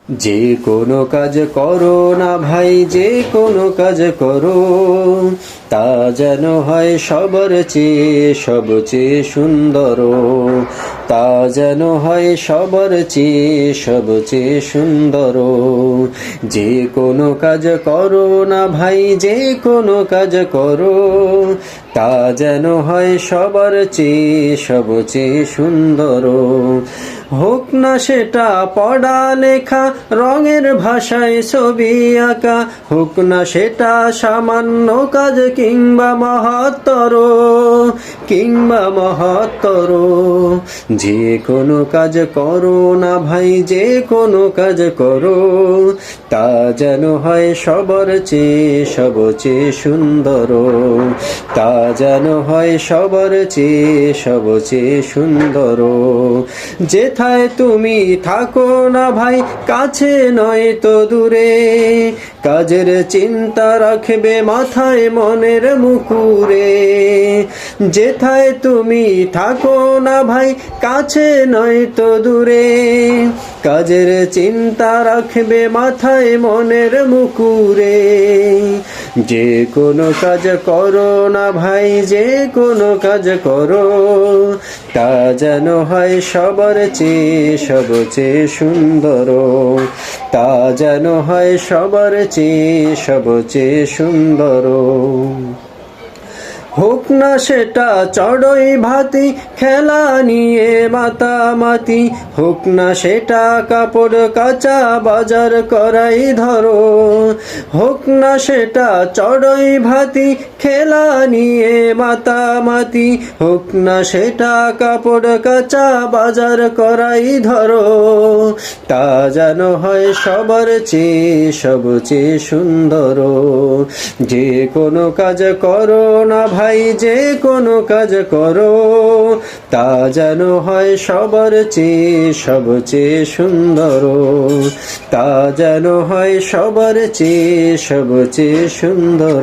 যে কোনো কাজ করো না ভাই, যে কোনো কাজ করো, তা যেন হয় সবার চেয়ে সবচেয়ে সুন্দর। তা যেন হয় সবার চেয়ে সবচেয়ে সুন্দর। যে কোনো কাজ করো না ভাই, যে কোনো কাজ করো, তা যেন হয় সবার চেয়ে সবচেয়ে সুন্দর। হোক না সেটা পড়া লেখা, রঙের ভাষায় ছবি আঁকা, হোক না সেটা সামান্য কাজ কিংবা মহত্তর। যে কোনো কাজ করো না ভাই, যে কোনো কাজ করো, তা যেন হয় সবার চেয়ে সবচেয়ে সুন্দর। তা যেন হয় সবার চেয়ে সবচেয়ে সুন্দর। যেথায় তুমি থাকো না ভাই, কাছে নয় তো দূরে, কাজের চিন্তা রাখবে মাথায় মনের মুকুরে। যেথায় তুমি থাকো না ভাই, কাছে নয় তো দূরে, কাজের চিন্তা রাখবে মাথায় মনের মুকুরে। যে কোনো কাজ করো না ভাই, যে কোনো কাজ করো, তা যেন হয় সবার চেয়ে সবচেয়ে সুন্দর। তা যেন হয় সবার চেয়ে সবচেয়ে সুন্দর। হোক না সেটা চড়ই ভাতি, খেলা নিয়ে মাতামাতি, হোক না সেটা কাপড় কাচা, বাজার করাই ধরো। হোক না সেটা চড়ই ভাতি, খেলা নিয়ে মাতামাতি, হোক না সেটা কাপড় কাচা, বাজার করাই ধরো। তা যেন হয় সবার চেয়ে সবচেয়ে সুন্দর। যে কোনো কাজ করো না ভাই, যে কোনো কাজ করো, তা যেন হয় সবার চেয়ে সবচেয়ে সুন্দর। তা যেন হয় সবার চেয়ে সবচেয়ে সুন্দর।